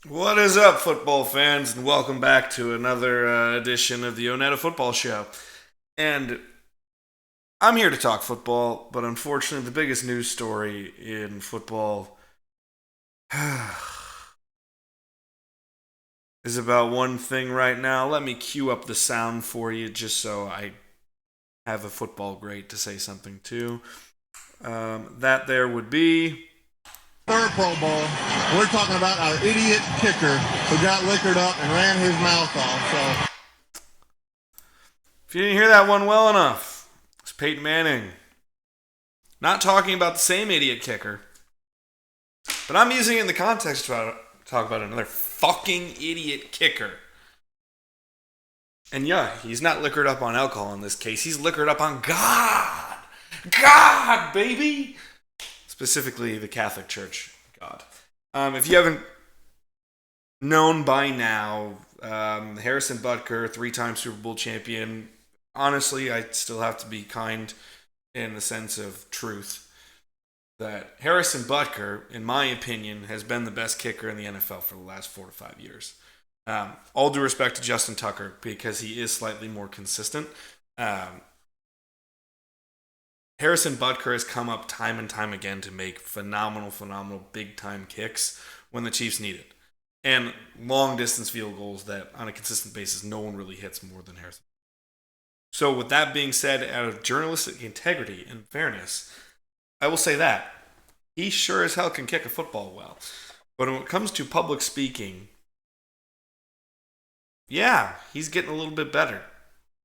What is up, football fans, and welcome back to another edition of the ONETA Football Show. And I'm here to talk football, but unfortunately, the biggest news story in football is about one thing right now. Let me cue up the sound for you just so I have a football great to say something to. That there would be. Third Pro Bowl. We're talking about our idiot kicker who got liquored up and ran his mouth off. So If you didn't hear that one well enough, it's Peyton Manning. Not talking about the same idiot kicker, but I'm using it in the context to talk about another fucking idiot kicker. And yeah, he's not liquored up on alcohol in this case. He's liquored up on God. God, baby. Specifically, the Catholic Church. God. If you haven't known by now, Harrison Butker, three-time Super Bowl champion. Honestly, I still have to be kind in the sense of truth. That Harrison Butker, in my opinion, has been the best kicker in the NFL for the last 4 to 5 years. All due respect to Justin Tucker because he is slightly more consistent. Um, Harrison Butker has come up time and time again to make phenomenal, big time kicks when the Chiefs need it. And long distance field goals that on a consistent basis no one really hits more than Harrison. So, with that being said, out of journalistic integrity and fairness, I will say that he sure as hell can kick a football well. But when it comes to public speaking, yeah, he's getting a little bit better.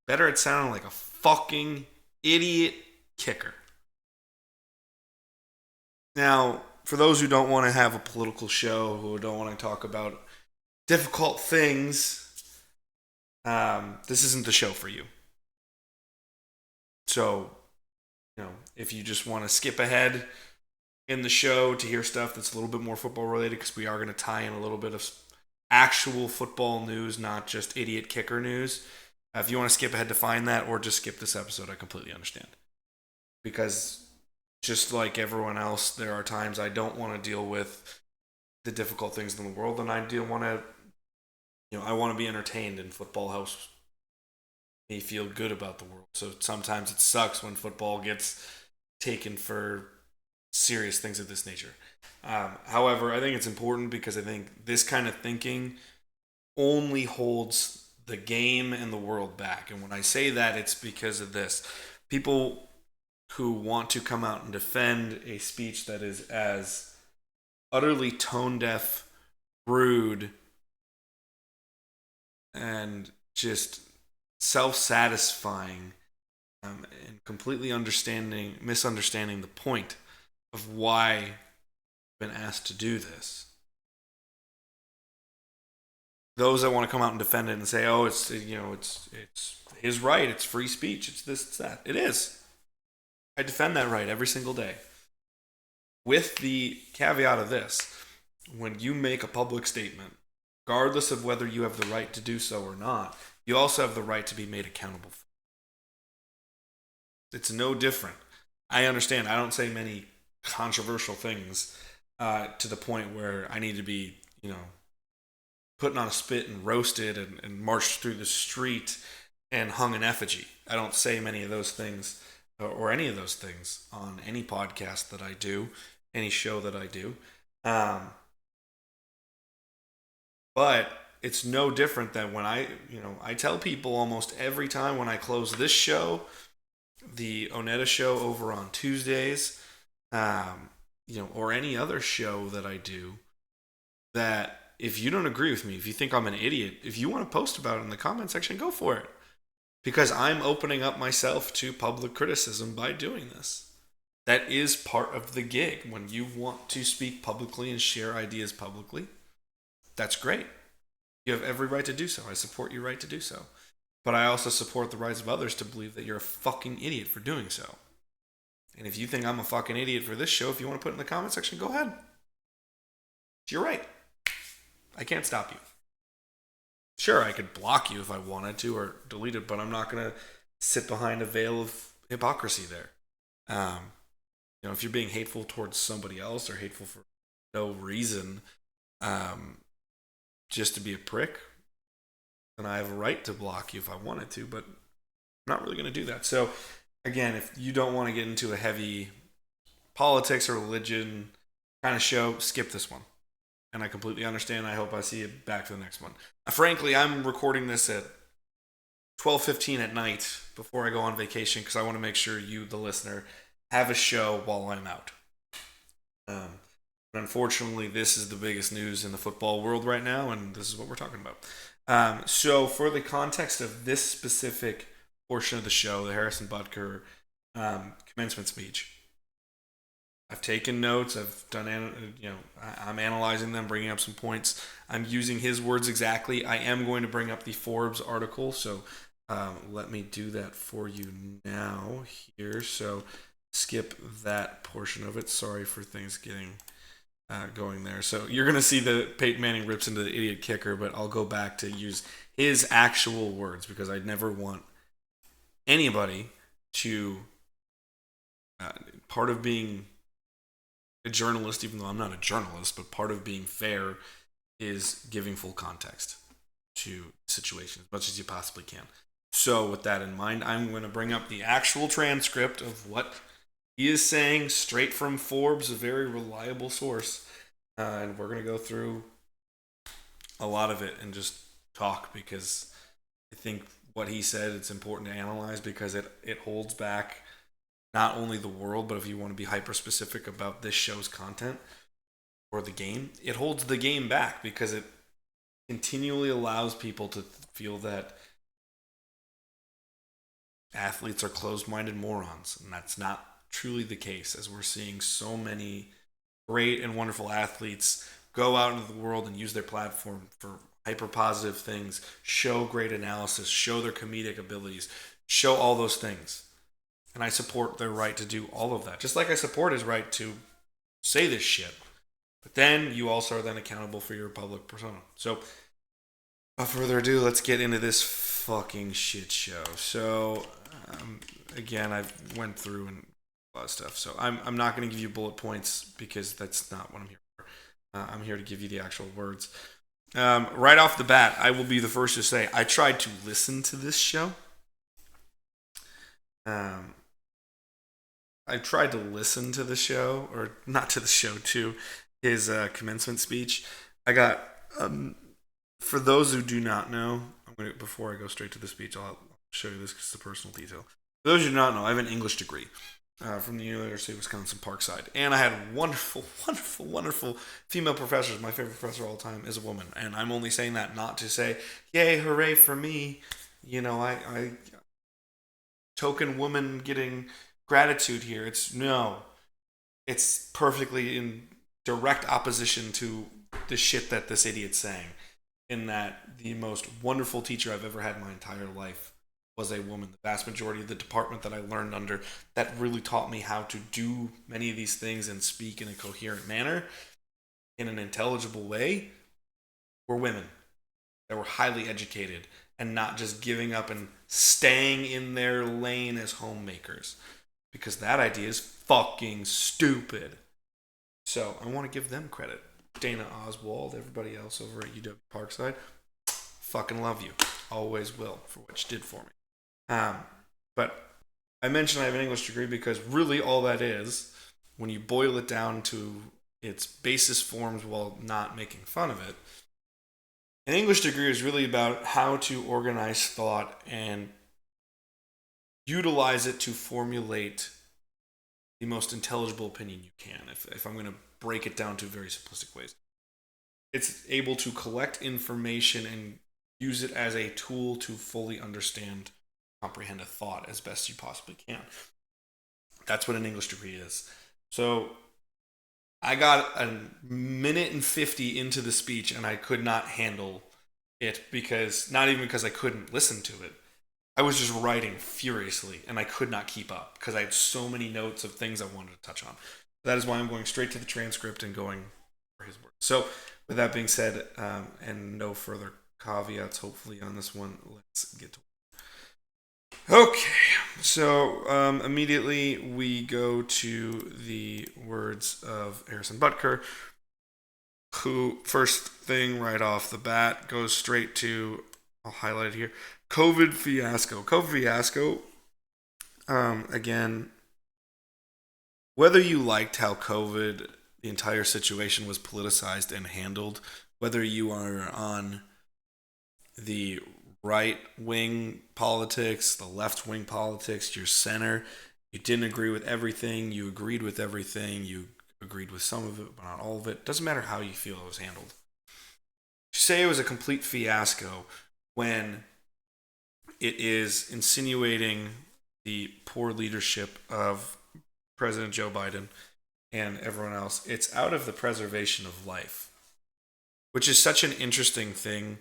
Better at sounding like a fucking idiot kicker. Now, for those who don't want to have a political show, who don't want to talk about difficult things, this isn't the show for you. So, if you just want to skip ahead in the show to hear stuff that's a little bit more football related, because we are going to tie in a little bit of actual football news, not just idiot kicker news. If you want to skip ahead to find that, or just skip this episode, I completely understand. Because just like everyone else, there are times I don't want to deal with the difficult things in the world, and I do want to, I want to be entertained, and football helps me feel good about the world. So sometimes it sucks when football gets taken for serious things of this nature. However, I think it's important because I think this kind of thinking only holds the game and the world back. And when I say that, it's because of this. People who want to come out and defend a speech that is as utterly tone deaf, rude, and just self satisfying, and completely misunderstanding the point of why I've been asked to do this. Those that want to come out and defend it and say, "Oh, it's his right. It's free speech. It's this, it's that." It is. I defend that right every single day. With the caveat of this: when you make a public statement, regardless of whether you have the right to do so or not, you also have the right to be made accountable. It's no different. I understand. I don't say many controversial things to the point where I need to be, putting on a spit and roasted and marched through the street and hung in effigy. I don't say many of those things or any of those things on any podcast that I do, any show that I do. Um, but it's no different than when I tell people almost every time when I close this show, the ONETA show over on Tuesdays, or any other show that I do, that if you don't agree with me, if you think I'm an idiot, if you want to post about it in the comment section, go for it. Because I'm opening up myself to public criticism by doing this. That is part of the gig. When you want to speak publicly and share ideas publicly, that's great. You have every right to do so. I support your right to do so. But I also support the rights of others to believe that you're a fucking idiot for doing so. And if you think I'm a fucking idiot for this show, if you want to put it in the comment section, go ahead. You're right. I can't stop you. Sure, I could block you if I wanted to or delete it, but I'm not going to sit behind a veil of hypocrisy there. If you're being hateful towards somebody else or hateful for no reason, just to be a prick, then I have a right to block you if I wanted to, but I'm not really going to do that. So, again, if you don't want to get into a heavy politics or religion kind of show, skip this one. And I completely understand. I hope I see you back for the next one. Frankly, I'm recording this at 12:15 at night before I go on vacation because I want to make sure you, the listener, have a show while I'm out. But unfortunately, this is the biggest news in the football world right now, and this is what we're talking about. So, for the context of this specific portion of the show, the Harrison Butker commencement speech, I've taken notes. I've done, I'm analyzing them, bringing up some points. I'm using his words exactly. I am going to bring up the Forbes article, so let me do that for you now here. So skip that portion of it. Sorry for things getting going there. So you're going to see that Peyton Manning rips into the idiot kicker, but I'll go back to use his actual words because I never want anybody to, part of being a journalist, even though I'm not a journalist, but part of being fair is giving full context to situations as much as you possibly can. So with that in mind, I'm going to bring up the actual transcript of what he is saying straight from Forbes, a very reliable source. And we're going to go through a lot of it and just talk because I think what he said, it's important to analyze because it holds back not only the world, but if you want to be hyper-specific about this show's content or the game, it holds the game back because it continually allows people to feel that athletes are closed-minded morons, and that's not truly the case, as we're seeing so many great and wonderful athletes go out into the world and use their platform for hyper-positive things, show great analysis, show their comedic abilities, show all those things. And I support their right to do all of that. Just like I support his right to say this shit. But then you also are then accountable for your public persona. So, without further ado, let's get into this fucking shit show. So, again, I went through and a lot of stuff. So I'm not going to give you bullet points because that's not what I'm here for. I'm here to give you the actual words. Right off the bat, I will be the first to say I tried to listen to this show. I tried to listen to the show, or not to the show, to his commencement speech. I got, for those who do not know, before I go straight to the speech, I'll show you this because it's a personal detail. For those who do not know, I have an English degree from the University of Wisconsin Parkside. And I had wonderful, wonderful, wonderful female professors. My favorite professor of all time is a woman. And I'm only saying that not to say, yay, hooray for me. You know, I token woman getting gratitude here. It's perfectly in direct opposition to the shit that this idiot's saying, in that the most wonderful teacher I've ever had in my entire life was a woman. The vast majority of the department that I learned under that really taught me how to do many of these things and speak in a coherent manner in an intelligible way were women that were highly educated and not just giving up and staying in their lane as homemakers, because that idea is fucking stupid. So I want to give them credit. Dana Oswald, everybody else over at UW Parkside, fucking love you. Always will for what you did for me. But I mentioned I have an English degree because really all that is, when you boil it down to its basis forms while not making fun of it, an English degree is really about how to organize thought and utilize it to formulate the most intelligible opinion you can, if I'm going to break it down to very simplistic ways. It's able to collect information and use it as a tool to fully understand, comprehend a thought as best you possibly can. That's what an English degree is. So I got a minute and 50 into the speech and I could not handle it, because not even because I couldn't listen to it. I was just writing furiously and I could not keep up because I had so many notes of things I wanted to touch on. That is why I'm going straight to the transcript and going for his words. So with that being said, and no further caveats hopefully on this one, let's get to it. Okay, so immediately we go to the words of Harrison Butker. who first thing right off the bat goes straight to, I'll highlight it here, COVID fiasco. COVID fiasco. Again, whether you liked how COVID, the entire situation was politicized and handled, whether you are on the right wing politics, the left wing politics, your center, you didn't agree with everything, you agreed with everything, you agreed with some of it, but not all of it. Doesn't matter how you feel it was handled. To say it was a complete fiasco when it is insinuating the poor leadership of President Joe Biden and everyone else, it's out of the preservation of life, which is such an interesting thing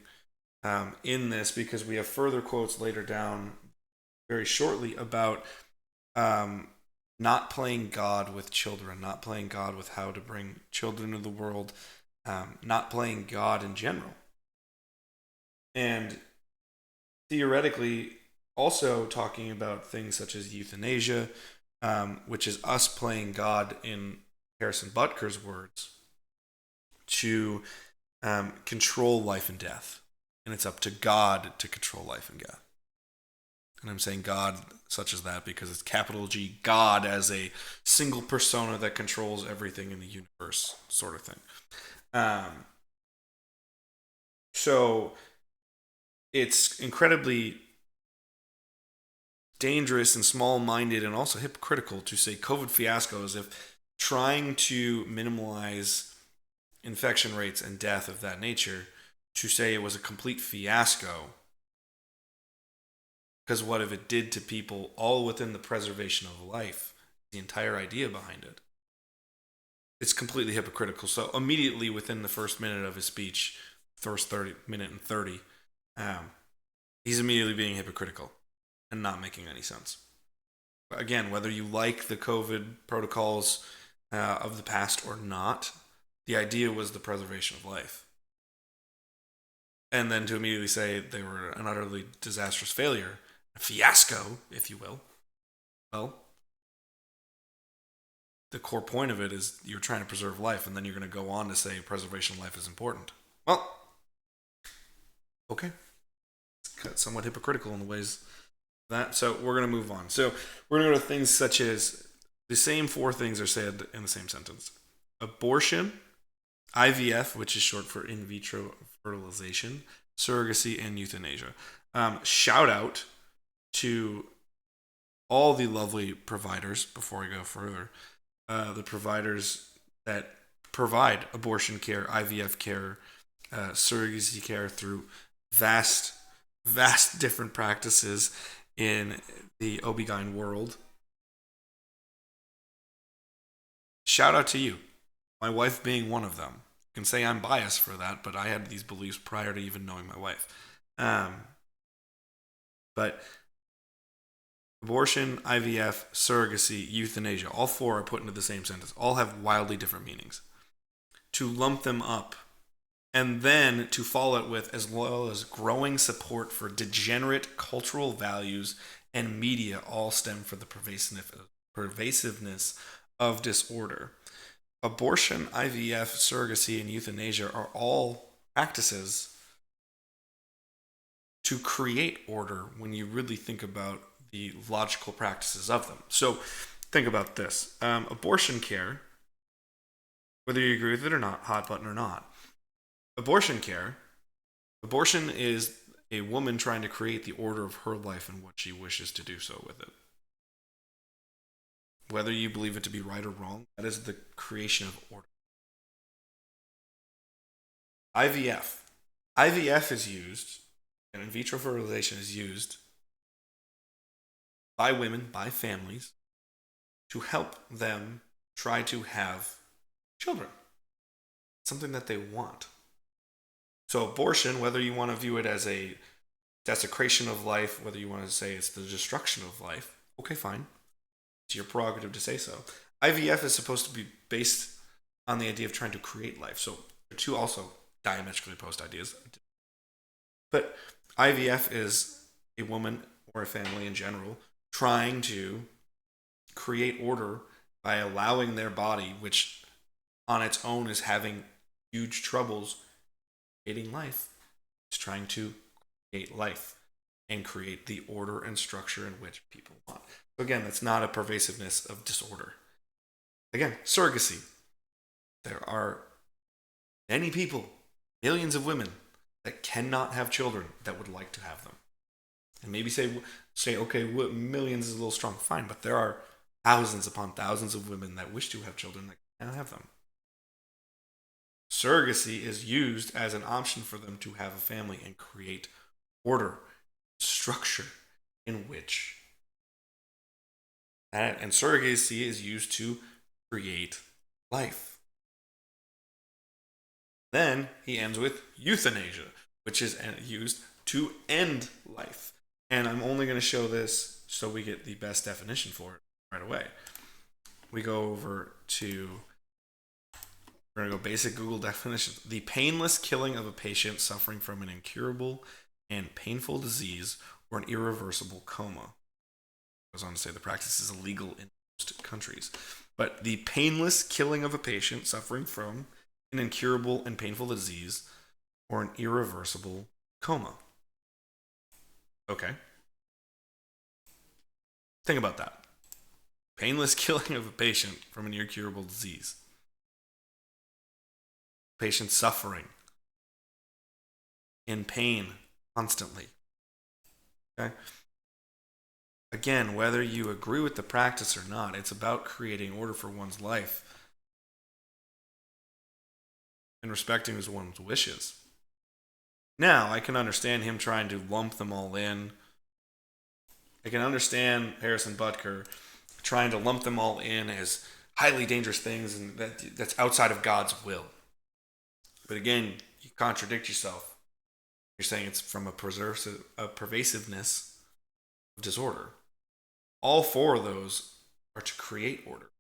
in this, because we have further quotes later down very shortly about not playing God with children, not playing God with how to bring children into the world, not playing God in general. And theoretically, also talking about things such as euthanasia, which is us playing God, in Harrison Butker's words, to control life and death. And it's up to God to control life and death. And I'm saying God such as that because it's capital G, God, as a single persona that controls everything in the universe, sort of thing. So it's incredibly dangerous and small-minded and also hypocritical to say COVID fiasco as if trying to minimize infection rates and death of that nature, to say it was a complete fiasco. Because what if it did to people all within the preservation of life, the entire idea behind it? It's completely hypocritical. So immediately within the first minute of his speech, first 30 minute and 30, he's immediately being hypocritical and not making any sense. Again, whether you like the COVID protocols of the past or not, the idea was the preservation of life. And then to immediately say they were an utterly disastrous failure, a fiasco, if you will, well, the core point of it is you're trying to preserve life, and then you're going to go on to say preservation of life is important. Well, okay. It's somewhat hypocritical in the ways that. So we're going to move on. So we're going to go to things such as the same four things are said in the same sentence: abortion, IVF, which is short for in vitro fertilization, surrogacy, and euthanasia. Shout out to all the lovely providers, before I go further, the providers that provide abortion care, IVF care, surrogacy care through vast different practices in the OB-GYN world. Shout out to you. My wife being one of them. You can say I'm biased for that, but I had these beliefs prior to even knowing my wife. But abortion, IVF, surrogacy, euthanasia, all four are put into the same sentence. All have wildly different meanings. To lump them up and then to follow it with, as well as growing support for degenerate cultural values and media, all stem from the pervasiveness of disorder. Abortion, IVF, surrogacy, and euthanasia are all practices to create order when you really think about the logical practices of them. So think about this. Abortion care, whether you agree with it or not, hot button or not, abortion care, abortion is a woman trying to create the order of her life and what she wishes to do so with it. Whether you believe it to be right or wrong, that is the creation of order. IVF. IVF is used, and in vitro fertilization is used by women, by families, to help them try to have children. Something that they want. So abortion, whether you want to view it as a desecration of life, whether you want to say it's the destruction of life, okay, fine. It's your prerogative to say so. IVF is supposed to be based on the idea of trying to create life. So they're two also diametrically opposed ideas. But IVF is a woman or a family in general trying to create order by allowing their body, which on its own is having huge troubles creating life. It's trying to create life and create the order and structure in which people want. So again, that's not a pervasiveness of disorder. Again, surrogacy. There are many people, millions of women, that cannot have children that would like to have them. And maybe say okay, millions is a little strong, fine, but there are thousands upon thousands of women that wish to have children that cannot have them. Surrogacy is used as an option for them to have a family and create order, structure in which that, and surrogacy is used to create life. Then he ends with euthanasia, which is used to end life. And I'm only going to show this so we get the best definition for it right away. We go over to, we're going to go basic Google definition. The painless killing of a patient suffering from an incurable and painful disease or an irreversible coma. It goes on to say the practice is illegal in most countries. But the painless killing of a patient suffering from an incurable and painful disease or an irreversible coma. Okay. Think about that. Painless killing of a patient from an incurable disease. Patient suffering in pain constantly. Okay? Again, whether you agree with the practice or not, it's about creating order for one's life and respecting one's wishes. Now, I can understand him trying to lump them all in. I can understand Harrison Butker trying to lump them all in as highly dangerous things and that's outside of God's will. But again, you contradict yourself. You're saying it's from a pervasiveness of disorder. All four of those are to create order.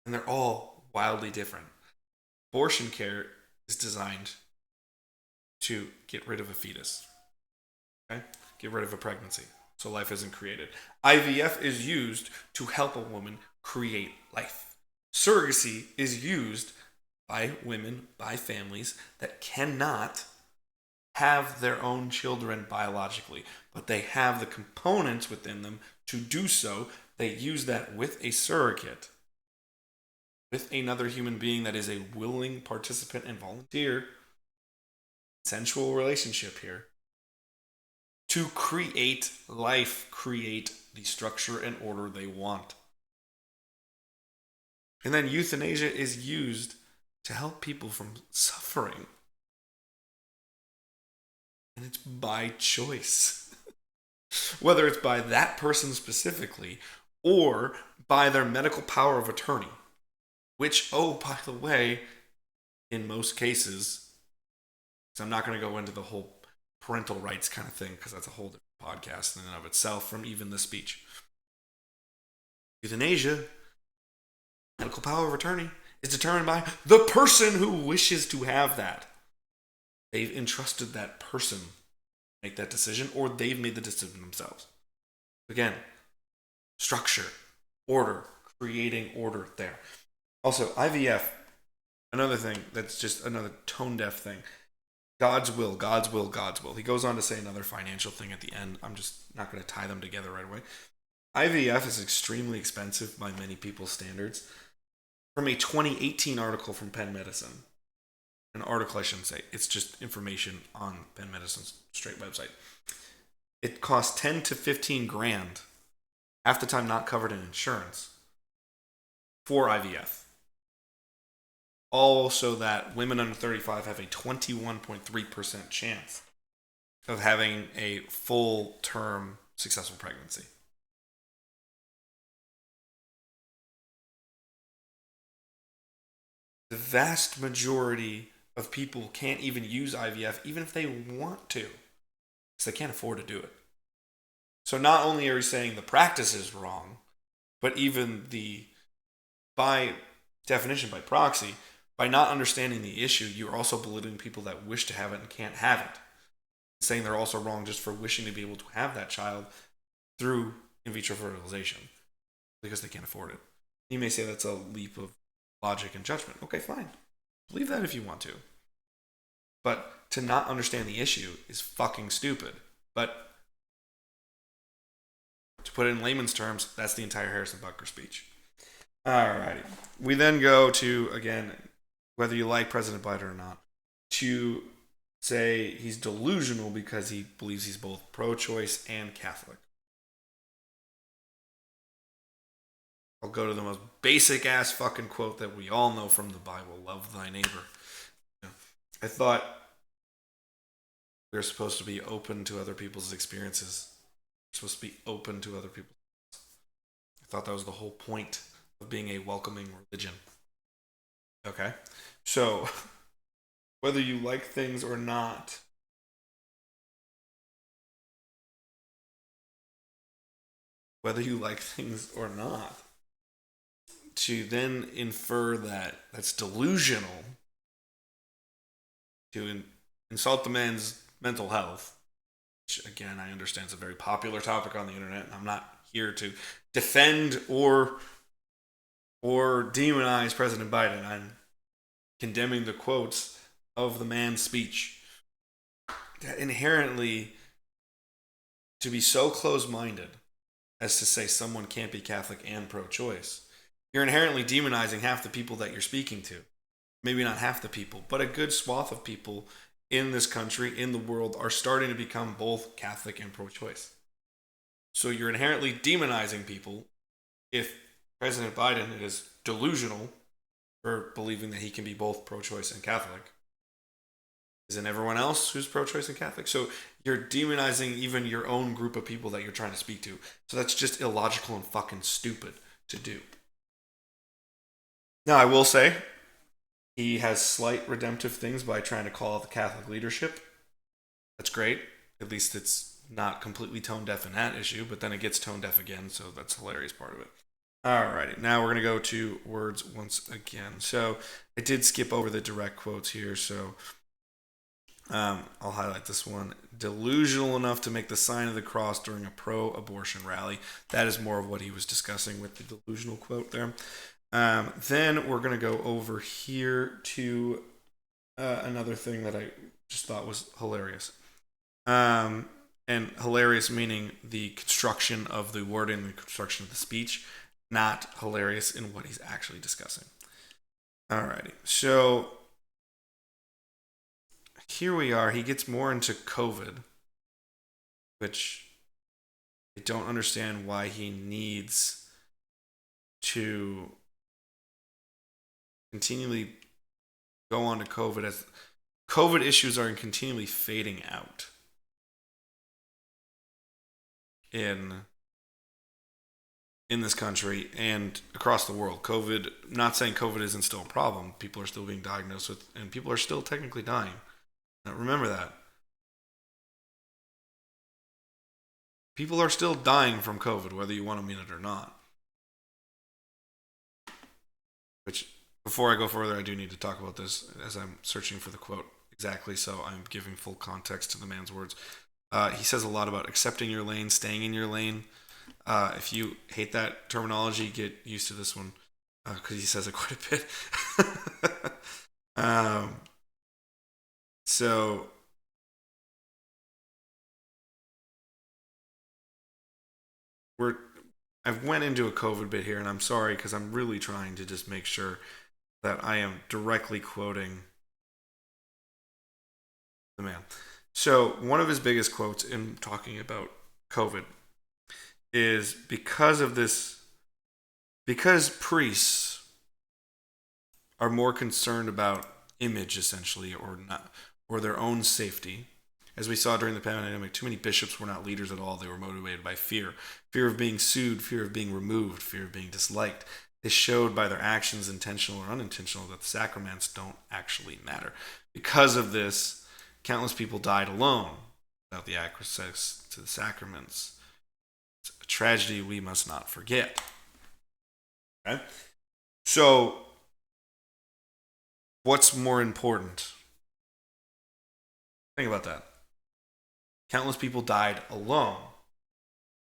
And they're all wildly different. Abortion care is designed to get rid of a fetus. Okay? Get rid of a pregnancy. So life isn't created. IVF is used to help a woman create life. Surrogacy is used by women, by families that cannot have their own children biologically, but they have the components within them to do so. They use that with a surrogate, with another human being that is a willing participant and volunteer, sensual relationship here, to create life, create the structure and order they want. And then euthanasia is used to help people from suffering. And it's by choice. Whether it's by that person specifically or by their medical power of attorney. Which, oh, by the way, in most cases, so I'm not going to go into the whole parental rights kind of thing because that's a whole different podcast in and of itself from even this speech. Euthanasia, medical power of attorney, is determined by the person who wishes to have that. They've entrusted that person to make that decision, or they've made the decision themselves. Again, structure, order, creating order there. Also, IVF, another thing that's just another tone-deaf thing. God's will, God's will, God's will. He goes on to say another financial thing at the end. I'm just not going to tie them together right away. IVF is extremely expensive by many people's standards. From a 2018 article from Penn Medicine, an article I shouldn't say, it's just information on Penn Medicine's straight website. It costs 10 to 15 grand, half the time not covered in insurance, for IVF. All so that women under 35 have a 21.3% chance of having a full-term successful pregnancy. The vast majority of people can't even use IVF even if they want to, because they can't afford to do it. So not only are we saying the practice is wrong, but even by definition, by proxy, by not understanding the issue, you're also belittling people that wish to have it and can't have it. Saying they're also wrong just for wishing to be able to have that child through in vitro fertilization because they can't afford it. You may say that's a leap of logic and judgment. Okay, fine. Believe that if you want to. But to not understand the issue is fucking stupid. But to put it in layman's terms, that's the entire Harrison Butker speech. Alrighty. We then go to, again, whether you like President Biden or not, to say he's delusional because he believes he's both pro-choice and Catholic. I'll go to the most basic ass fucking quote that we all know from the Bible: love thy neighbor. I thought we're supposed to be open to other people's experiences. We're supposed to be open to other people. I thought that was the whole point of being a welcoming religion. Okay? So, whether you like things or not, to then infer that that's delusional, to insult the man's mental health, which again I understand is a very popular topic on the internet, and I'm not here to defend or demonize President Biden. I'm condemning the quotes of the man's speech. That inherently, to be so close-minded as to say someone can't be Catholic and pro-choice, you're inherently demonizing half the people that you're speaking to. Maybe not half the people, but a good swath of people in this country, in the world, are starting to become both Catholic and pro-choice. So you're inherently demonizing people if President Biden is delusional for believing that he can be both pro-choice and Catholic. Isn't everyone else who's pro-choice and Catholic? So you're demonizing even your own group of people that you're trying to speak to. So that's just illogical and fucking stupid to do. Now, I will say, he has slight redemptive things by trying to call out the Catholic leadership. That's great. At least it's not completely tone deaf in that issue, but then it gets tone deaf again, so that's the hilarious part of it. Alrighty, now we're going to go to words once again. So I did skip over the direct quotes here, so I'll highlight this one. Delusional enough to make the sign of the cross during a pro-abortion rally. That is more of what he was discussing with the delusional quote there. Then we're going to go over here to another thing that I just thought was hilarious. And hilarious meaning the construction of the wording, the construction of the speech, not hilarious in what he's actually discussing. Alrighty, so here we are. He gets more into COVID, which I don't understand why he needs to continually go on to COVID, as COVID issues are continually fading out in this country and across the world. COVID, not saying COVID isn't still a problem. People are still being diagnosed with, and people are still technically dying. Now, remember that. People are still dying from COVID, whether you want to mean it or not. Which, before I go further, I do need to talk about this as I'm searching for the quote exactly, so I'm giving full context to the man's words. He says a lot about accepting your lane, staying in your lane. If you hate that terminology, get used to this one, because he says it quite a bit. So I've went into a COVID bit here, and I'm sorry because I'm really trying to just make sure that I am directly quoting the man. So one of his biggest quotes in talking about COVID is because priests are more concerned about image, essentially, or their own safety. As we saw during the pandemic, too many bishops were not leaders at all. They were motivated by fear of being sued, fear of being removed, fear of being disliked. They showed by their actions, intentional or unintentional, that the sacraments don't actually matter. Because of this, countless people died alone without the access to the sacraments. It's a tragedy we must not forget. Okay? So, what's more important? Think about that. Countless people died alone.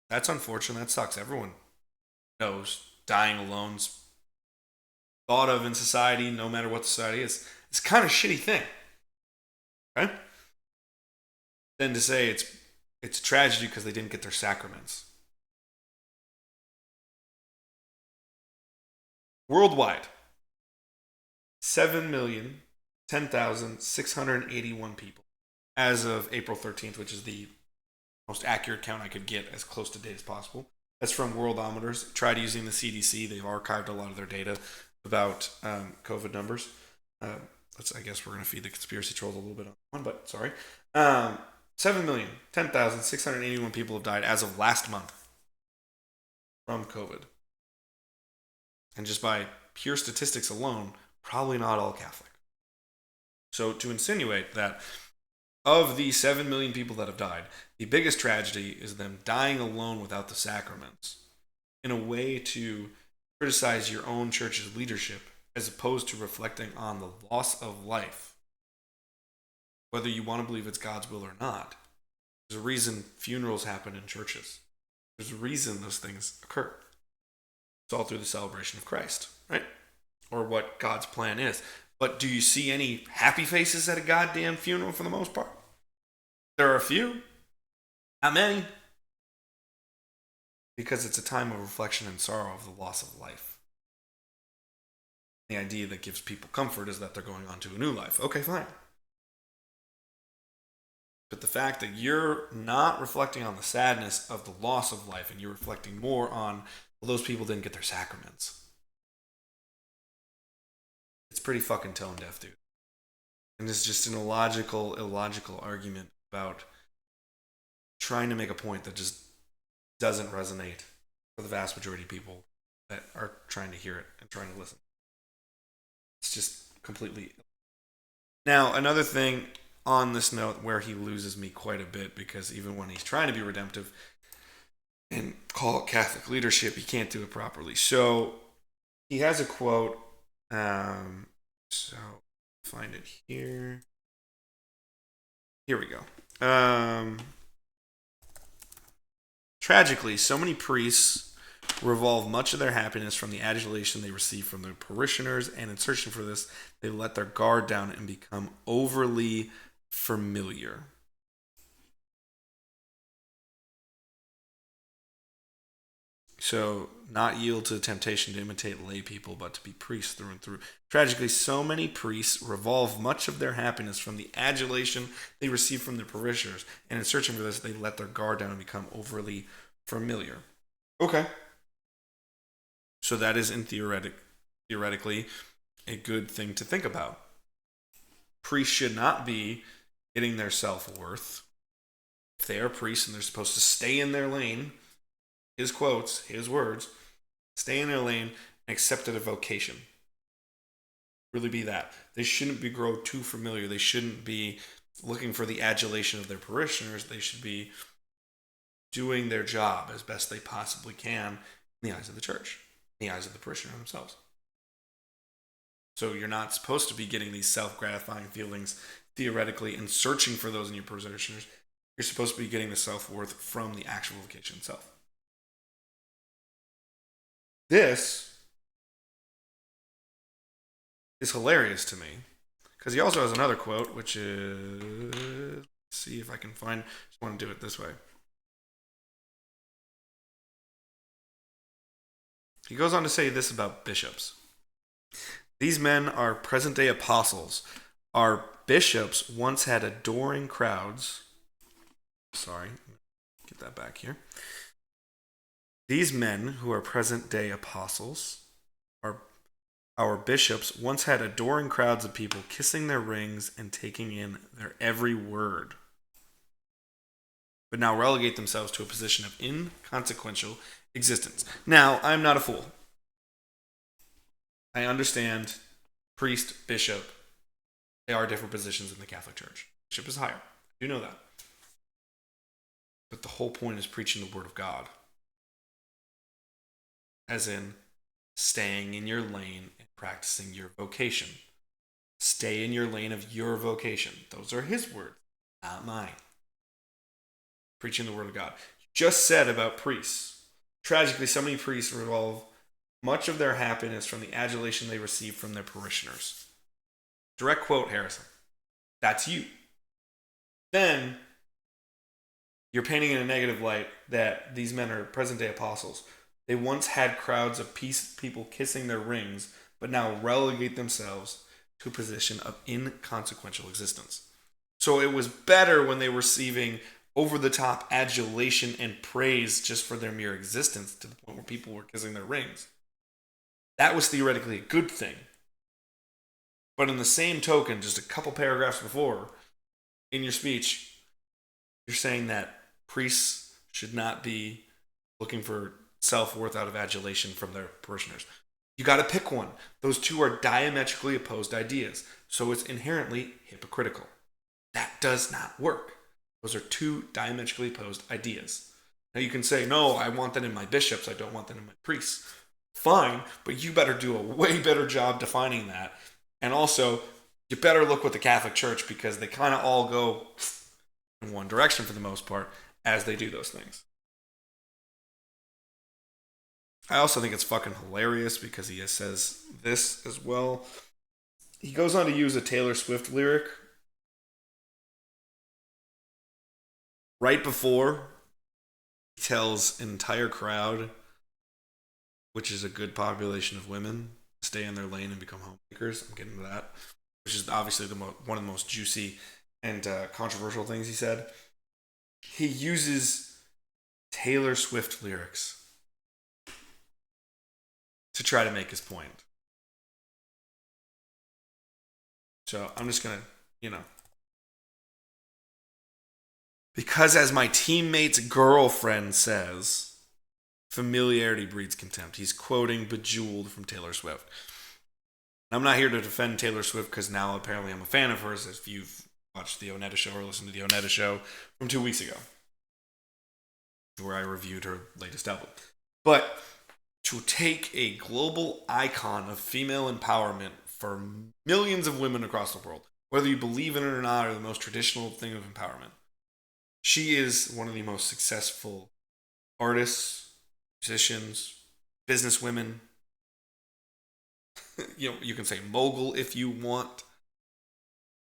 That's unfortunate. That sucks. Everyone knows dying alone's thought of in society, no matter what society is. It's kind of a shitty thing, right? Then to say it's a tragedy because they didn't get their sacraments. Worldwide, 7,010,681 people as of April 13th, which is the most accurate count I could get as close to date as possible. That's from Worldometers. Tried using the CDC. They've archived a lot of their data about COVID numbers. I guess we're going to feed the conspiracy trolls a little bit on one, but sorry. 7,010,681 people have died as of last month from COVID. And just by pure statistics alone, probably not all Catholic. So to insinuate that of the 7 million people that have died, the biggest tragedy is them dying alone without the sacraments, in a way to criticize your own church's leadership as opposed to reflecting on the loss of life, whether you want to believe it's God's will or not. There's a reason funerals happen in churches. There's a reason those things occur. It's all through the celebration of Christ, right? Or what God's plan is. But do you see any happy faces at a goddamn funeral for the most part? There are a few. Not many. Because it's a time of reflection and sorrow of the loss of life. The idea that gives people comfort is that they're going on to a new life. Okay, fine. But the fact that you're not reflecting on the sadness of the loss of life and you're reflecting more on, well, those people didn't get their sacraments. It's pretty fucking tone deaf, dude. And it's just an illogical argument about trying to make a point that just doesn't resonate for the vast majority of people that are trying to hear it and trying to listen. It's just completely. Now, another thing on this note where he loses me quite a bit, because even when he's trying to be redemptive and call it Catholic leadership, he can't do it properly. So he has a quote. So find it here. Here we go. Tragically, so many priests revolve much of their happiness from the adulation they receive from their parishioners, and in searching for this, they let their guard down and become overly familiar. So, not yield to the temptation to imitate lay people, but to be priests through and through. Tragically, so many priests revolve much of their happiness from the adulation they receive from their parishioners, and in searching for this, they let their guard down and become overly familiar. Okay. So that is theoretically a good thing to think about. Priests should not be getting their self-worth. If they are priests and they're supposed to stay in their lane, his quotes, his words, stay in their lane and accept it a vocation. Really be that. They shouldn't be grow too familiar. They shouldn't be looking for the adulation of their parishioners. They should be doing their job as best they possibly can in the eyes of the church, in the eyes of the parishioner themselves. So you're not supposed to be getting these self-gratifying feelings theoretically and searching for those in your parishioners. You're supposed to be getting the self-worth from the actual vocation itself. This is hilarious to me because he also has another quote, which is, let's see if I can find, I just want to do it this way. He goes on to say this about bishops. These men are present-day apostles. Our bishops once had adoring crowds. Sorry, get that back here. These men, who are present-day apostles, our bishops, once had adoring crowds of people kissing their rings and taking in their every word, but now relegate themselves to a position of inconsequential existence. Now, I'm not a fool. I understand priest, bishop, they are different positions in the Catholic Church. Bishop is higher. You know that. But the whole point is preaching the Word of God. As in, staying in your lane and practicing your vocation. Stay in your lane of your vocation. Those are his words, not mine. Preaching the Word of God. Just said about priests. Tragically, so many priests revolve much of their happiness from the adulation they receive from their parishioners. Direct quote, Harrison. That's you. Then you're painting in a negative light that these men are present day apostles. They once had crowds of people kissing their rings, but now relegate themselves to a position of inconsequential existence. So it was better when they were receiving over the top adulation and praise just for their mere existence to the point where people were kissing their rings. That was theoretically a good thing. But in the same token, just a couple paragraphs before, in your speech, you're saying that priests should not be looking for self-worth out of adulation from their parishioners. You got to pick one. Those two are diametrically opposed ideas, so it's inherently hypocritical. That does not work. Those are two diametrically opposed ideas. Now you can say, no, I want that in my bishops, I don't want that in my priests. Fine, but you better do a way better job defining that. And also, you better look with the Catholic Church because they kind of all go in one direction for the most part as they do those things. I also think it's fucking hilarious because he says this as well. He goes on to use a Taylor Swift lyric right before he tells an entire crowd, which is a good population of women, to stay in their lane and become homemakers. I'm getting to that, which is obviously one of the most juicy and controversial things he said. He uses Taylor Swift lyrics to try to make his point. So I'm just going to, because as my teammate's girlfriend says, familiarity breeds contempt. He's quoting Bejeweled from Taylor Swift. I'm not here to defend Taylor Swift because now apparently I'm a fan of hers, if you've watched the ONETA show or listened to the ONETA show from 2 weeks ago, where I reviewed her latest album. But to take a global icon of female empowerment for millions of women across the world, whether you believe in it or not, or the most traditional thing of empowerment, she is one of the most successful artists, musicians, businesswomen. You can say mogul if you want.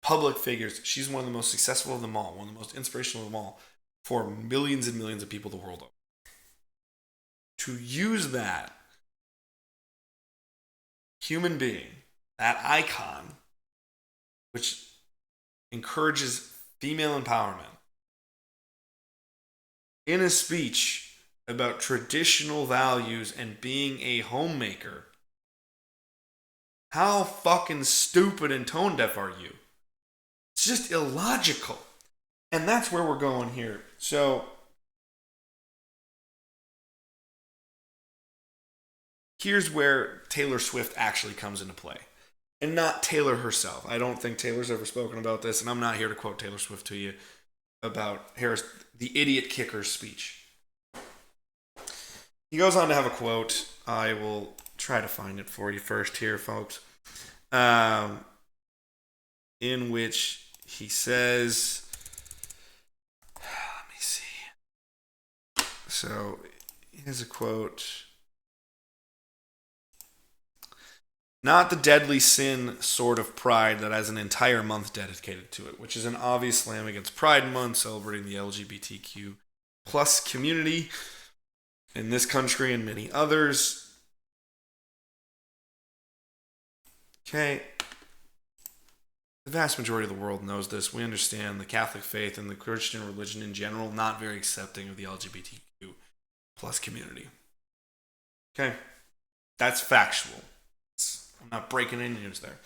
Public figures. She's one of the most successful of them all, one of the most inspirational of them all, for millions and millions of people the world over. To use that human being, that icon, which encourages female empowerment, in a speech about traditional values and being a homemaker, how fucking stupid and tone deaf are you? It's just illogical. And that's where we're going here. So, here's where Taylor Swift actually comes into play. And not Taylor herself. I don't think Taylor's ever spoken about this, and I'm not here to quote Taylor Swift to you about the idiot kicker's speech. He goes on to have a quote. I will try to find it for you first here, folks. In which he says, let me see. So, here's a quote. Not the deadly sin sort of pride that has an entire month dedicated to it, which is an obvious slam against Pride Month, celebrating the LGBTQ plus community in this country and many others. Okay. The vast majority of the world knows this. We understand the Catholic faith and the Christian religion in general not very accepting of the LGBTQ plus community. Okay. That's factual. I'm not breaking any news there.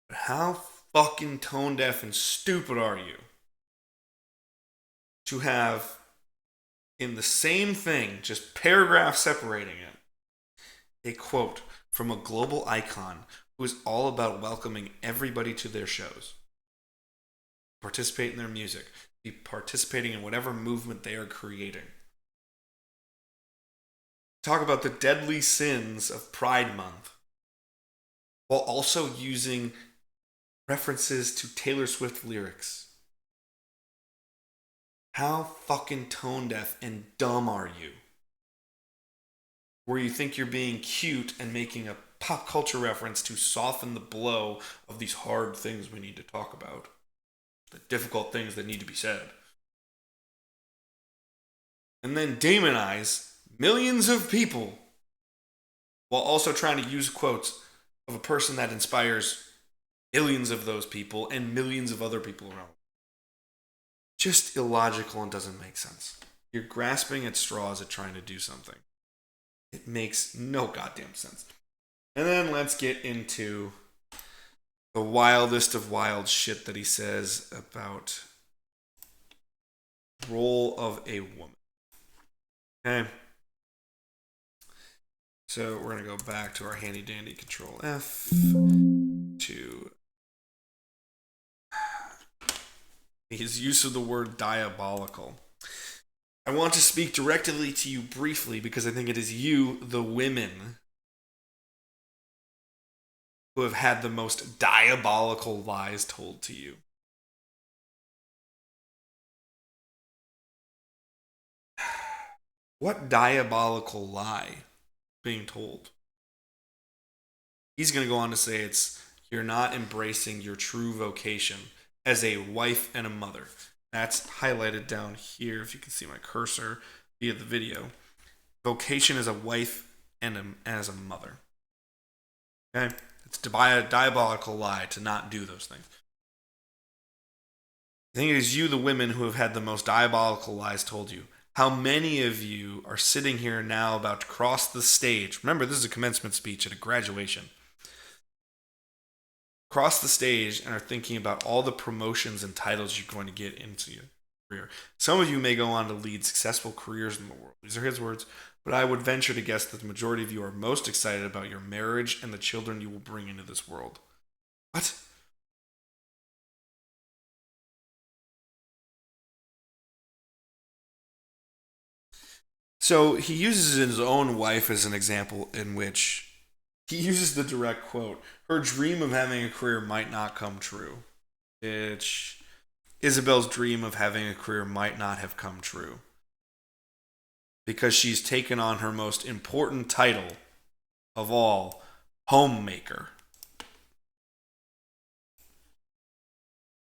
But how fucking tone deaf and stupid are you to have in the same thing, just paragraph separating it, a quote from a global icon who is all about welcoming everybody to their shows, participate in their music, be participating in whatever movement they are creating. Talk about the deadly sins of Pride Month while also using references to Taylor Swift lyrics. How fucking tone deaf and dumb are you? Where you think you're being cute and making a pop culture reference to soften the blow of these hard things we need to talk about, the difficult things that need to be said. And then demonize millions of people while also trying to use quotes of a person that inspires millions of those people and millions of other people around. Just illogical and doesn't make sense. You're grasping at straws at trying to do something. It makes no goddamn sense. And then let's get into the wildest of wild shit that he says about the role of a woman. Okay. So we're going to go back to our handy dandy Control F to his use of the word diabolical. I want to speak directly to you briefly because I think it is you, the women, who have had the most diabolical lies told to you. What diabolical lie being told? He's going to go on to say it's you're not embracing your true vocation as a wife and a mother. That's highlighted down here, if you can see my cursor via the video. Vocation as a wife and as a mother. Okay? It's a diabolical lie to not do those things. I think it is you, the women, who have had the most diabolical lies told you. How many of you are sitting here now about to cross the stage? Remember, this is a commencement speech at a graduation. Cross the stage and are thinking about all the promotions and titles you're going to get into your career. Some of you may go on to lead successful careers in the world. These are his words. But I would venture to guess that the majority of you are most excited about your marriage and the children you will bring into this world. What? So he uses his own wife as an example in which he uses the direct quote, her dream of having a career might not come true. Which Isabel's dream of having a career might not have come true. Because she's taken on her most important title of all, homemaker.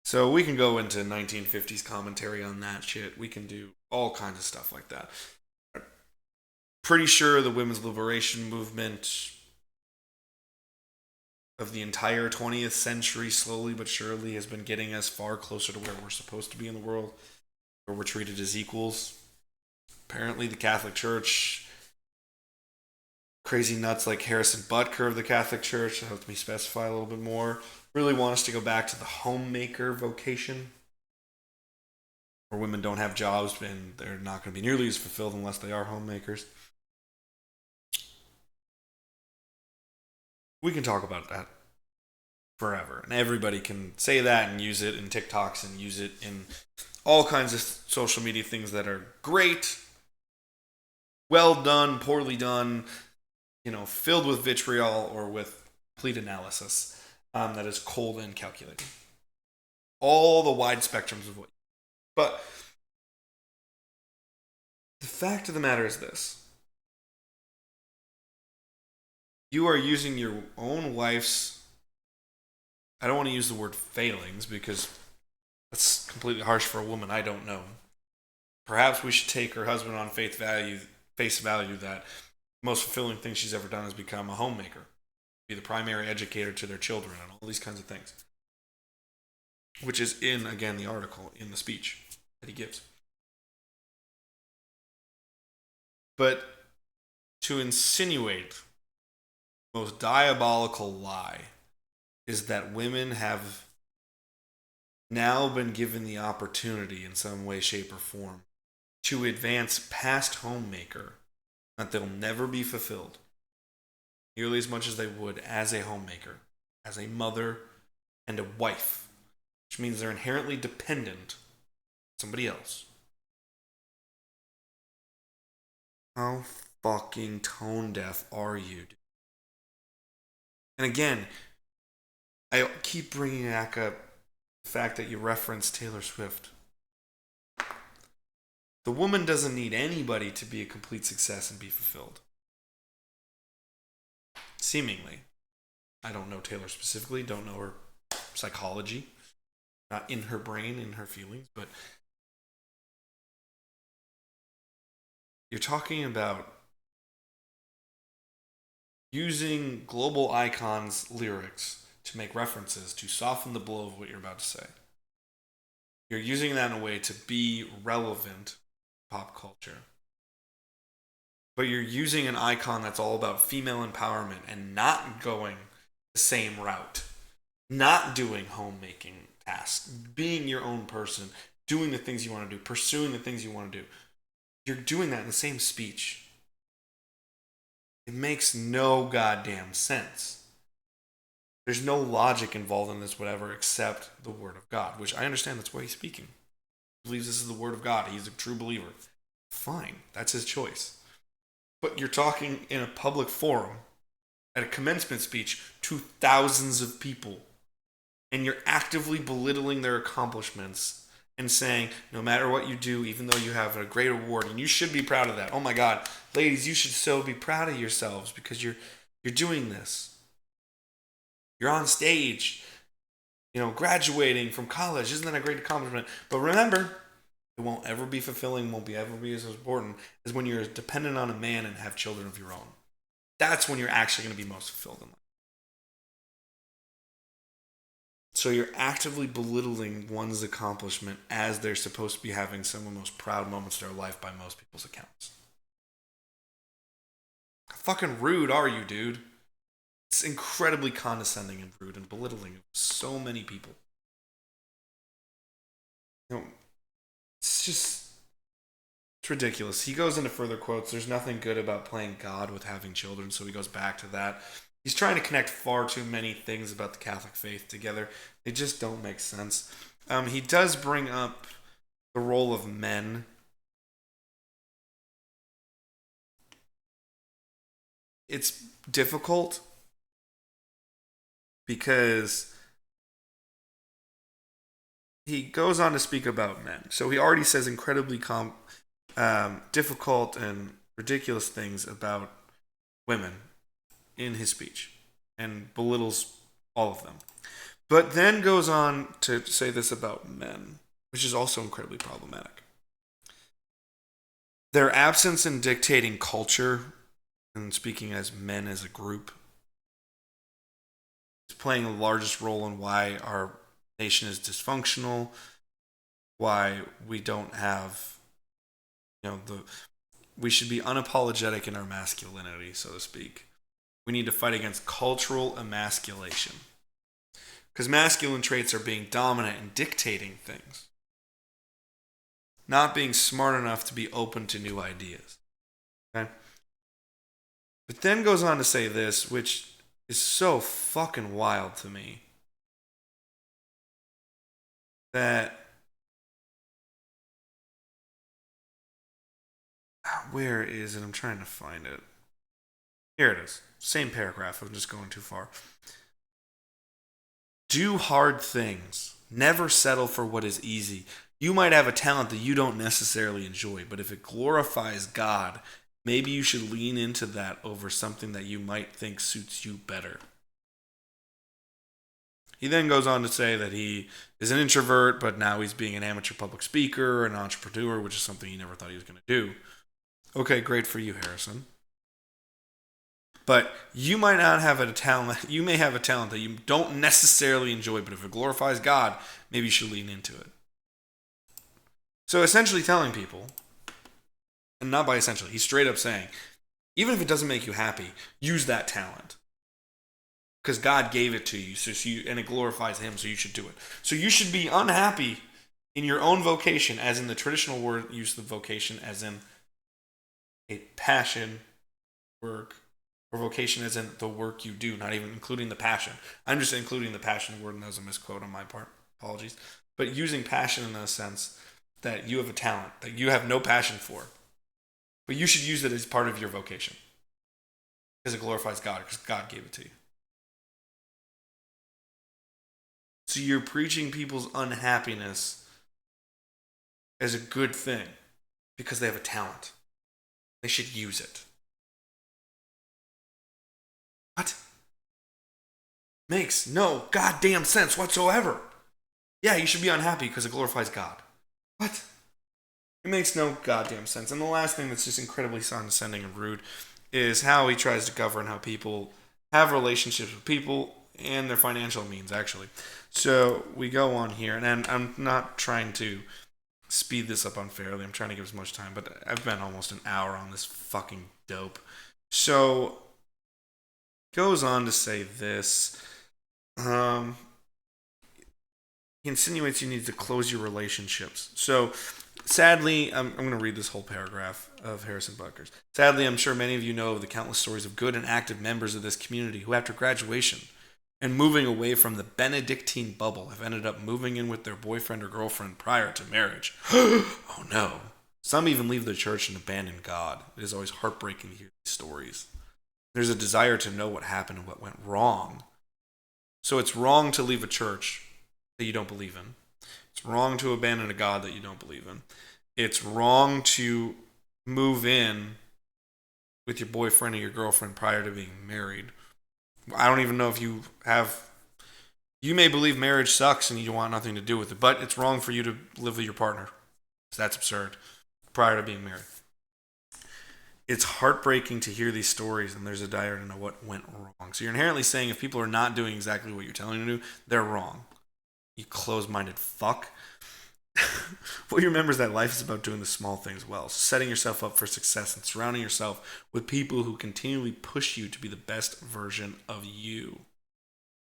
So we can go into 1950s commentary on that shit. We can do all kinds of stuff like that. Pretty sure the women's liberation movement of the entire 20th century, slowly but surely, has been getting us far closer to where we're supposed to be in the world, where we're treated as equals. Apparently, the Catholic Church, crazy nuts like Harrison Butker of the Catholic Church, that helped me specify a little bit more, really want us to go back to the homemaker vocation, where women don't have jobs and they're not going to be nearly as fulfilled unless they are homemakers. We can talk about that forever. And everybody can say that and use it in TikToks and use it in all kinds of social media things that are great, well done, poorly done, filled with vitriol or with complete analysis that is cold and calculated. All the wide spectrums of what. But the fact of the matter is this. You are using your own wife's, I don't want to use the word failings because that's completely harsh for a woman. I don't know. Perhaps we should take her husband on face value that the most fulfilling thing she's ever done is become a homemaker, be the primary educator to their children, and all these kinds of things. Which is in, again, the article, in the speech that he gives. But to insinuate the most diabolical lie is that women have now been given the opportunity in some way, shape, or form to advance past homemaker, that they'll never be fulfilled nearly as much as they would as a homemaker, as a mother and a wife, which means they're inherently dependent on somebody else. How fucking tone deaf are you? And again, I keep bringing back up the fact that you referenced Taylor Swift. The woman doesn't need anybody to be a complete success and be fulfilled. Seemingly. I don't know Taylor specifically, don't know her psychology, not in her brain, in her feelings, but you're talking about using global icons' lyrics to make references to soften the blow of what you're about to say. You're using that in a way to be relevant to pop culture. But you're using an icon that's all about female empowerment and not going the same route, not doing homemaking tasks, being your own person, doing the things you want to do, pursuing the things you want to do. You're doing that in the same speech. It makes no goddamn sense. There's no logic involved in this, whatever, except the word of God, which I understand that's why he's speaking. He believes this is the word of God. He's a true believer. Fine, that's his choice. But you're talking in a public forum, at a commencement speech, to thousands of people, and you're actively belittling their accomplishments and saying, no matter what you do, even though you have a great award, and you should be proud of that. Oh my God, ladies, you should so be proud of yourselves because you're doing this. You're on stage, graduating from college. Isn't that a great accomplishment? But remember, it won't ever be fulfilling, won't ever be as important as when you're dependent on a man and have children of your own. That's when you're actually going to be most fulfilled in life. So you're actively belittling one's accomplishment as they're supposed to be having some of the most proud moments of their life by most people's accounts. How fucking rude are you, dude? It's incredibly condescending and rude and belittling of so many people. It's ridiculous. He goes into further quotes. There's nothing good about playing God with having children, so he goes back to that. He's trying to connect far too many things about the Catholic faith together. They just don't make sense. He does bring up the role of men. It's difficult because he goes on to speak about men. So he already says incredibly difficult and ridiculous things about women in his speech and belittles all of them. But then goes on to say this about men, which is also incredibly problematic. Their absence in dictating culture and speaking as men as a group is playing the largest role in why our nation is dysfunctional, why we don't have, we should be unapologetic in our masculinity, so to speak. We need to fight against cultural emasculation. Because masculine traits are being dominant and dictating things. Not being smart enough to be open to new ideas. Okay? But then goes on to say this, which is so fucking wild to me. That where is it? I'm trying to find it. Here it is. Same paragraph. I'm just going too far. Do hard things. Never settle for what is easy. You might have a talent that you don't necessarily enjoy, but if it glorifies God, maybe you should lean into that over something that you might think suits you better. He then goes on to say that he is an introvert, but now he's being an amateur public speaker, an entrepreneur, which is something he never thought he was going to do. Okay, great for you, Harrison. But you might not have a talent. You may have a talent that you don't necessarily enjoy, but if it glorifies God, maybe you should lean into it. So essentially telling people, and not by essentially, he's straight up saying, even if it doesn't make you happy, use that talent. Because God gave it to you, and it glorifies Him, so you should do it. So you should be unhappy in your own vocation, as in the traditional word use of vocation, as in a passion, work, or vocation as in the work you do, not even including the passion. I'm just including the passion word, and that was a misquote on my part. Apologies. But using passion in the sense that you have a talent that you have no passion for, but you should use it as part of your vocation because it glorifies God, because God gave it to you. So you're preaching people's unhappiness as a good thing because they have a talent. They should use it. What? Makes no goddamn sense whatsoever. Yeah, you should be unhappy because it glorifies God. What? It makes no goddamn sense. And the last thing that's just incredibly condescending and rude is how he tries to govern how people have relationships with people and their financial means, actually. So we go on here, and I'm not trying to speed this up unfairly. I'm trying to give as much time, but I've been almost an hour on this fucking dope. So goes on to say this. He insinuates you need to close your relationships. So, sadly, I'm going to read this whole paragraph of Harrison Butker's. Sadly, I'm sure many of you know of the countless stories of good and active members of this community who, after graduation and moving away from the Benedictine bubble, have ended up moving in with their boyfriend or girlfriend prior to marriage. Oh no. Some even leave the church and abandon God. It is always heartbreaking to hear these stories. There's a desire to know what happened and what went wrong. So it's wrong to leave a church that you don't believe in. It's wrong to abandon a God that you don't believe in. It's wrong to move in with your boyfriend or your girlfriend prior to being married. I don't even know if you have. You may believe marriage sucks and you want nothing to do with it, but it's wrong for you to live with your partner. So that's absurd. Prior to being married. It's heartbreaking to hear these stories, and there's a desire to know what went wrong. So you're inherently saying if people are not doing exactly what you're telling them to do, they're wrong. You close-minded fuck. What you remember is that life is about doing the small things well, setting yourself up for success and surrounding yourself with people who continually push you to be the best version of you.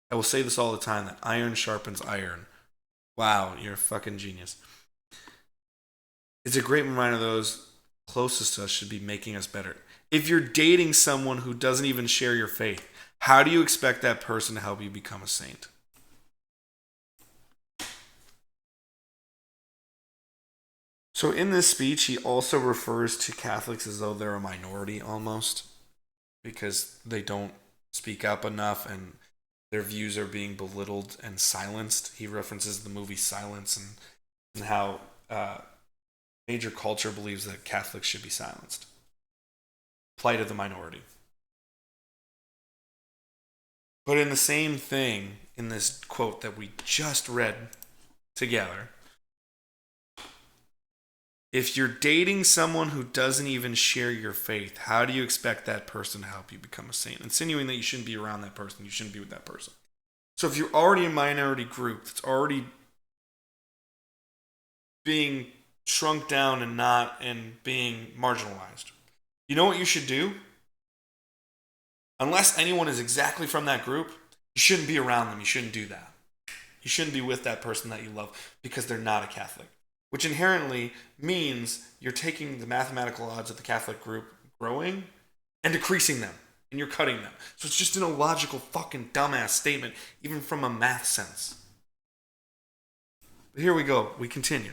I will say this all the time, that iron sharpens iron. Wow, you're a fucking genius. It's a great reminder those closest to us should be making us better. If you're dating someone who doesn't even share your faith, how do you expect that person to help you become a saint? So in this speech, he also refers to Catholics as though they're a minority almost, because they don't speak up enough and their views are being belittled and silenced. He references the movie Silence and how major culture believes that Catholics should be silenced. Plight of the minority. But in the same thing, in this quote that we just read together, if you're dating someone who doesn't even share your faith, how do you expect that person to help you become a saint? Insinuating that you shouldn't be around that person, you shouldn't be with that person. So if you're already a minority group that's already being shrunk down and being marginalized, you know what you should do? Unless anyone is exactly from that group, you shouldn't be around them. You shouldn't do that. You shouldn't be with that person that you love because they're not a Catholic. Which inherently means you're taking the mathematical odds of the Catholic group growing and decreasing them. And you're cutting them. So it's just an illogical fucking dumbass statement, even from a math sense. But here we go. We continue.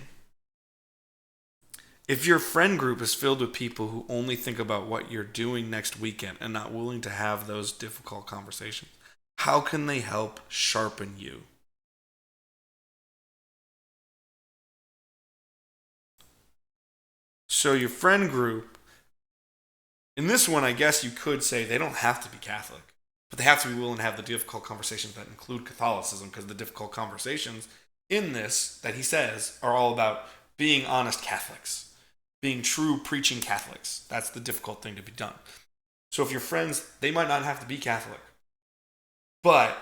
If your friend group is filled with people who only think about what you're doing next weekend and not willing to have those difficult conversations, how can they help sharpen you? So your friend group, in this one, I guess you could say they don't have to be Catholic, but they have to be willing to have the difficult conversations that include Catholicism, because the difficult conversations in this that he says are all about being honest Catholics, being true preaching Catholics. That's the difficult thing to be done. So if your friends, they might not have to be Catholic, but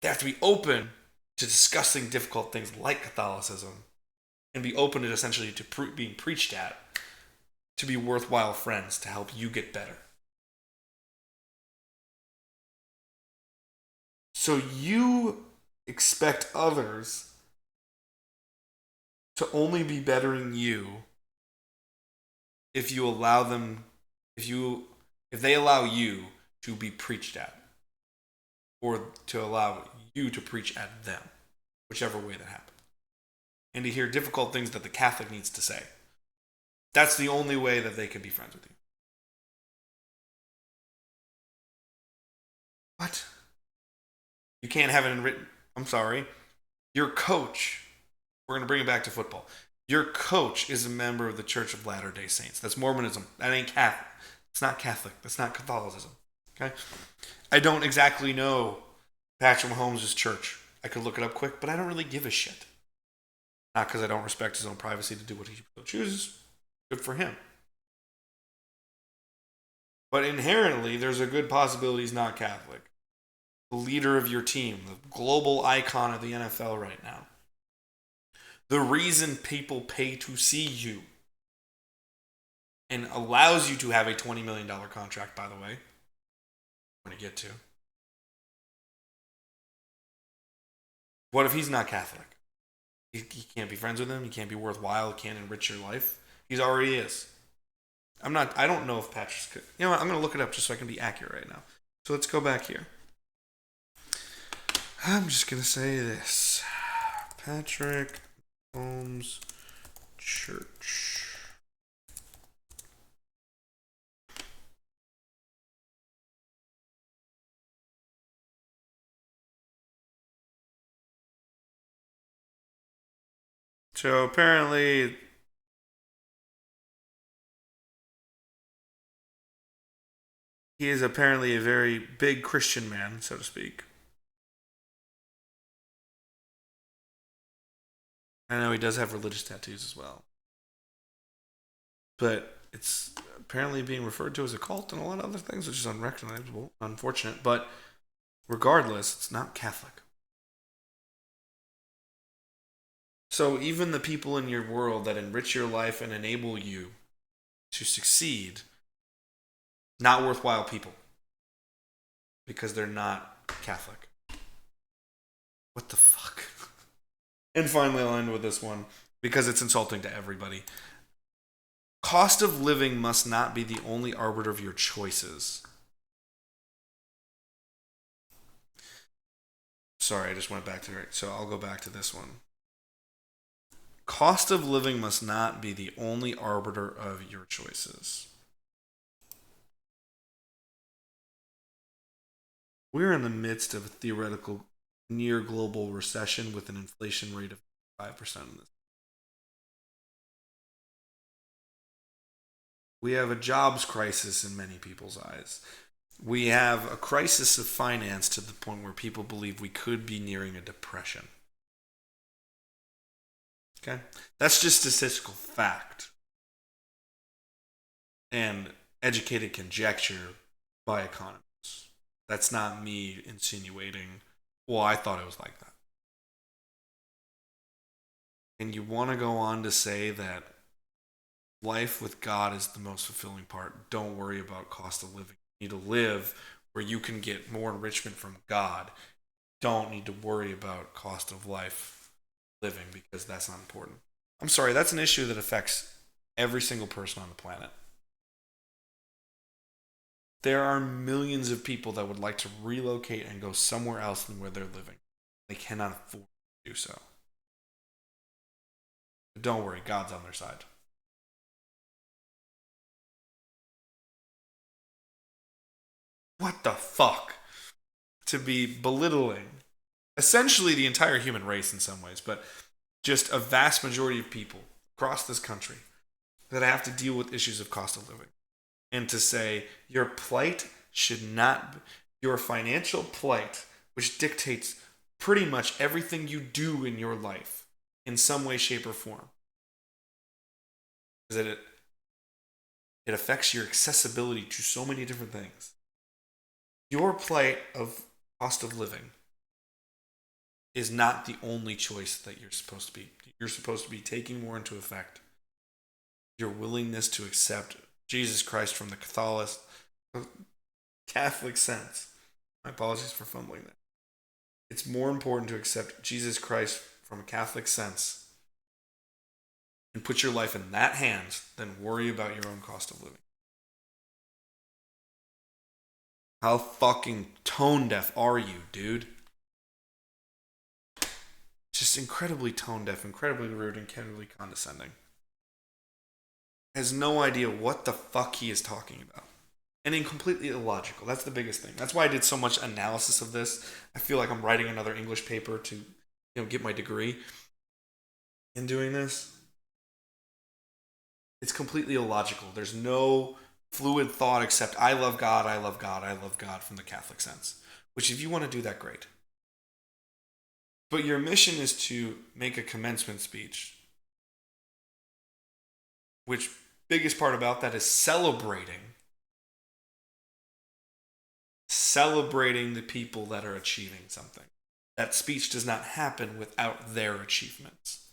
they have to be open to discussing difficult things like Catholicism and be open to essentially to being preached at, to be worthwhile friends to help you get better. So you expect others to only be bettering you if you allow them, if they allow you to be preached at, or to allow you to preach at them, whichever way that happens. And to hear difficult things that the Catholic needs to say. That's the only way that they can be friends with you. What? You can't have it in written. I'm sorry. Your coach, we're going to bring it back to football. Your coach is a member of the Church of Latter-day Saints. That's Mormonism. That ain't Catholic. It's not Catholic. That's not Catholicism. Okay? I don't exactly know Patrick Mahomes' church. I could look it up quick, but I don't really give a shit. Not because I don't respect his own privacy to do what he chooses. Good for him. But inherently, there's a good possibility he's not Catholic. The leader of your team, the global icon of the NFL right now. The reason people pay to see you and allows you to have a $20 million contract, by the way, I'm going to get to. What if he's not Catholic? You can't be friends with him. You can't be worthwhile. You can't enrich your life. He already is. I don't know if Patrick's. You know what? I'm going to look it up just so I can be accurate right now. So let's go back here. I'm just going to say this. Patrick Mahomes Church. So apparently, he is apparently a very big Christian man, so to speak. I know he does have religious tattoos as well. But it's apparently being referred to as a cult and a lot of other things, which is unrecognizable, unfortunate. But regardless, it's not Catholic. So even the people in your world that enrich your life and enable you to succeed, not worthwhile people. Because they're not Catholic. What the fuck? And finally, I'll end with this one because it's insulting to everybody. Cost of living must not be the only arbiter of your choices. Sorry, I just went back to it. So I'll go back to this one. Cost of living must not be the only arbiter of your choices. We're in the midst of a theoretical near global recession with an inflation rate of 5% in this. We have a jobs crisis in many people's eyes. We have a crisis of finance to the point where people believe we could be nearing a depression. Okay? That's just statistical fact and educated conjecture by economists. That's not me insinuating, well, I thought it was like that. And you want to go on to say that life with God is the most fulfilling part. Don't worry about cost of living. You need to live where you can get more enrichment from God. Don't need to worry about cost of life living because that's not important. I'm sorry, that's an issue that affects every single person on the planet. There are millions of people that would like to relocate and go somewhere else than where they're living. They cannot afford to do so. But don't worry, God's on their side. What the fuck? To be belittling essentially the entire human race in some ways, but just a vast majority of people across this country that have to deal with issues of cost of living. And to say your plight should not, your financial plight, which dictates pretty much everything you do in your life in some way, shape, or form, is that it affects your accessibility to so many different things. Your plight of cost of living is not the only choice that you're supposed to be. You're supposed to be taking more into effect your willingness to accept Jesus Christ from the Catholic sense. My apologies for fumbling that. It's more important to accept Jesus Christ from a Catholic sense and put your life in that hands than worry about your own cost of living. How fucking tone deaf are you, dude? Just incredibly tone deaf, incredibly rude, incredibly condescending. Has no idea what the fuck he is talking about. And completely illogical. That's the biggest thing. That's why I did so much analysis of this. I feel like I'm writing another English paper to, get my degree in doing this. It's completely illogical. There's no fluid thought except I love God, I love God, I love God from the Catholic sense. Which if you want to do that, great. But your mission is to make a commencement speech, which biggest part about that is celebrating the people that are achieving something. That speech does not happen without their achievements.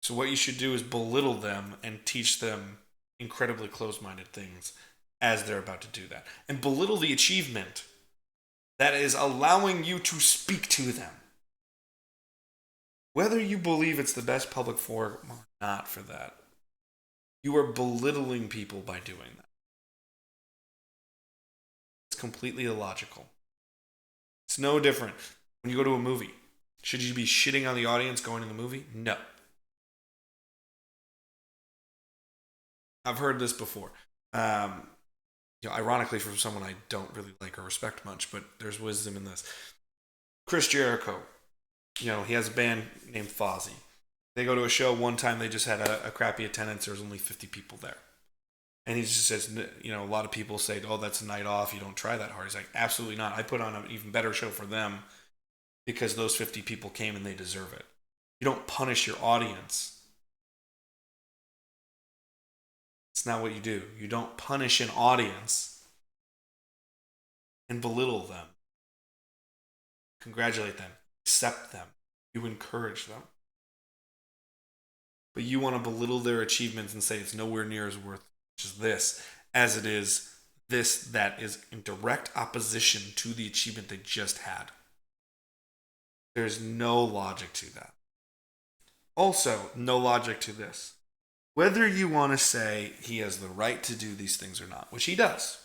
So what you should do is belittle them and teach them incredibly close-minded things as they're about to do that. And belittle the achievement that is allowing you to speak to them. Whether you believe it's the best public forum or not for that, you are belittling people by doing that. It's completely illogical. It's no different when you go to a movie. Should you be shitting on the audience going to the movie? No. I've heard this before. Ironically, from someone I don't really like or respect much, but there's wisdom in this. Chris Jericho, he has a band named Fozzy. They go to a show one time, they just had a crappy attendance. There was only 50 people there. And he just says, a lot of people say, oh, that's a night off. You don't try that hard. He's like, absolutely not. I put on an even better show for them because those 50 people came and they deserve it. You don't punish your audience. It's not what you do. You don't punish an audience and belittle them. Congratulate them. Accept them. You encourage them. But you want to belittle their achievements and say it's nowhere near as worth as this, as it is this that is in direct opposition to the achievement they just had. There's no logic to that. Also, no logic to this. Whether you want to say he has the right to do these things or not, which he does,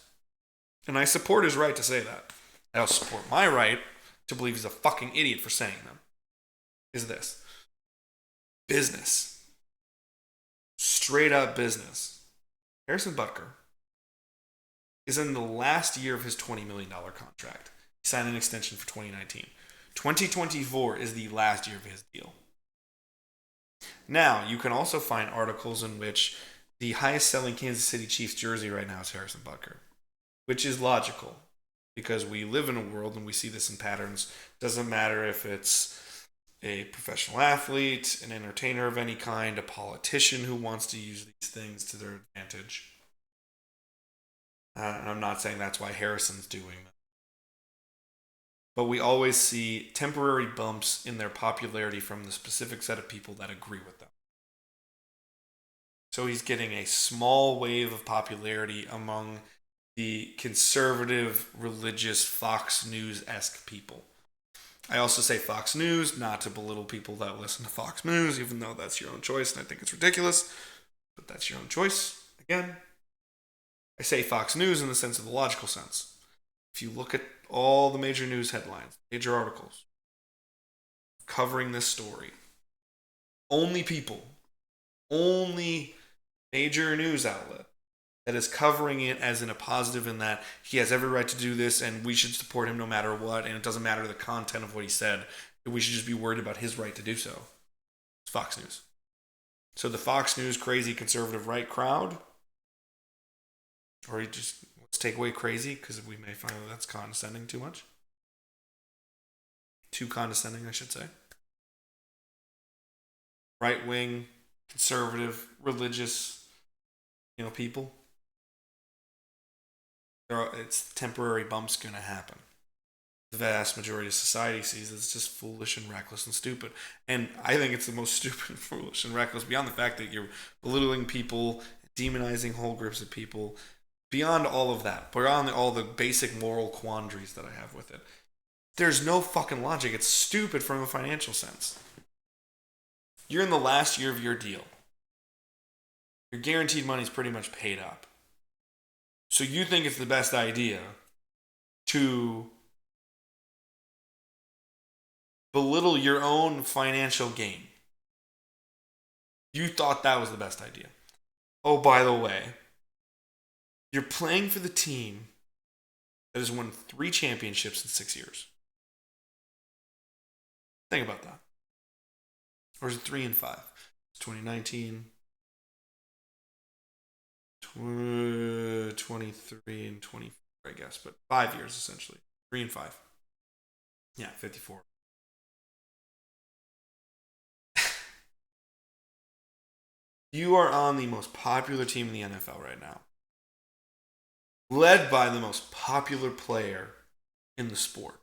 and I support his right to say that. I also support my right to believe he's a fucking idiot for saying them, is this. Business. Straight up business. Harrison Butker is in the last year of his $20 million contract. He signed an extension for 2019. 2024 is the last year of his deal. Now, you can also find articles in which the highest selling Kansas City Chiefs jersey right now is Harrison Butker, which is logical because we live in a world and we see this in patterns. Doesn't matter if it's a professional athlete, an entertainer of any kind, a politician who wants to use these things to their advantage. And I'm not saying that's why Harrison's doing that. But we always see temporary bumps in their popularity from the specific set of people that agree with them. So he's getting a small wave of popularity among the conservative, religious, Fox News-esque people. I also say Fox News, not to belittle people that listen to Fox News, even though that's your own choice, and I think it's ridiculous, but that's your own choice. Again, I say Fox News in the sense of the logical sense. If you look at all the major news headlines, major articles covering this story, only major news outlet that is covering it as in a positive in that he has every right to do this and we should support him no matter what, and it doesn't matter the content of what he said, we should just be worried about his right to do so. It's Fox News. So the Fox News crazy conservative right crowd, or you just let's take away crazy because we may find that that's condescending too much. Too condescending, I should say. Right wing, conservative, religious, people. It's temporary bumps going to happen. The vast majority of society sees it's just foolish and reckless and stupid. And I think it's the most stupid, foolish, and reckless beyond the fact that you're belittling people, demonizing whole groups of people. Beyond all of that, beyond all the basic moral quandaries that I have with it, there's no fucking logic. It's stupid from a financial sense. You're in the last year of your deal. Your guaranteed money's pretty much paid up. So you think it's the best idea to belittle your own financial gain. You thought that was the best idea. Oh, by the way, you're playing for the team that has won 3 championships in 6 years. Think about that. Or is it 3 and 5? It's 2019, 23 and 24, I guess, but 5 years essentially. 3 and 5. Yeah, 54. You are on the most popular team in the NFL right now, led by the most popular player in the sport,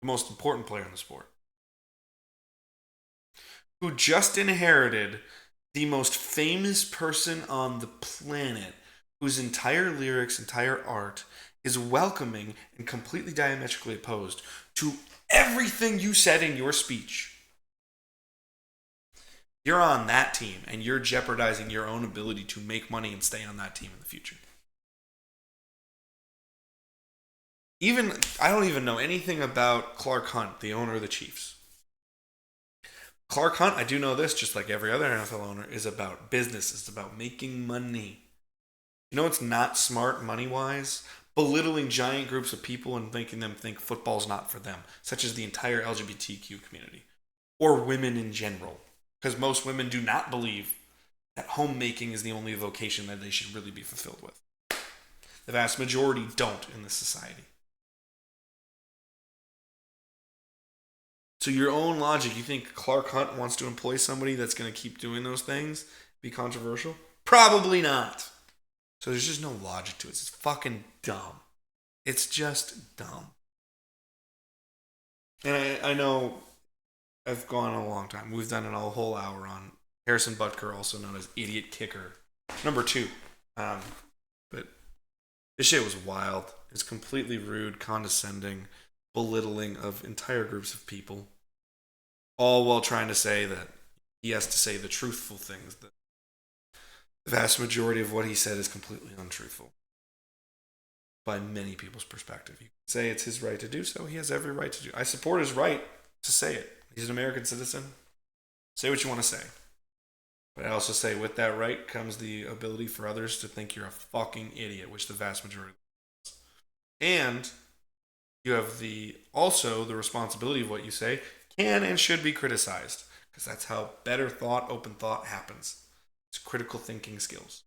the most important player in the sport, who just inherited the most famous person on the planet, whose entire lyrics, entire art is welcoming and completely diametrically opposed to everything you said in your speech. You're on that team and you're jeopardizing your own ability to make money and stay on that team in the future. I don't even know anything about Clark Hunt, the owner of the Chiefs. Clark Hunt, I do know this, just like every other NFL owner, is about business. It's about making money. You know what's not smart money-wise? Belittling giant groups of people and making them think football's not for them, such as the entire LGBTQ community, or women in general. Because most women do not believe that homemaking is the only vocation that they should really be fulfilled with. The vast majority don't in this society. So your own logic, you think Clark Hunt wants to employ somebody that's going to keep doing those things, be controversial? Probably not. So there's just no logic to it. It's fucking dumb. It's just dumb. And I know I've gone a long time. We've done a whole hour on Harrison Butker, also known as Idiot Kicker, number 2. But this shit was wild. It's completely rude, condescending, belittling of entire groups of people, all while trying to say that he has to say the truthful things. That the vast majority of what he said is completely untruthful by many people's perspective. You can say it's his right to do so. He has every right to do. I support his right to say it. He's an American citizen. Say what you want to say. But I also say with that right comes the ability for others to think you're a fucking idiot, which the vast majority is. And you have also the responsibility of what you say can and should be criticized, because that's how better thought, open thought happens. It's critical thinking skills.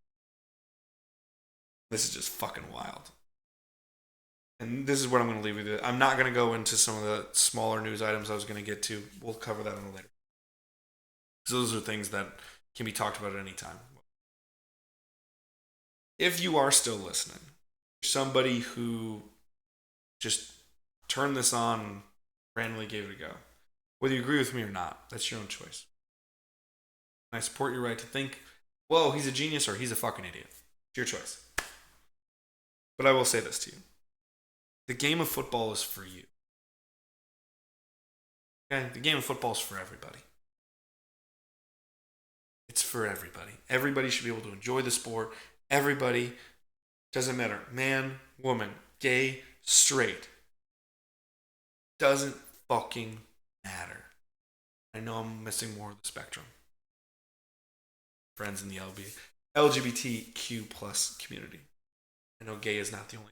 This is just fucking wild. And this is what I'm going to leave with you. I'm not going to go into some of the smaller news items I was going to get to. We'll cover that on a later. Because those are things that can be talked about at any time. If you are still listening, somebody who just turned this on and randomly gave it a go, whether you agree with me or not, that's your own choice. And I support your right to think, whoa, he's a genius or he's a fucking idiot. It's your choice. But I will say this to you. The game of football is for you. Okay? The game of football is for everybody. It's for everybody. Everybody should be able to enjoy the sport. Everybody, doesn't matter, man, woman, gay, straight. Doesn't fucking matter. I know I'm missing more of the spectrum. Friends in the LGBTQ plus community. I know gay is not the only.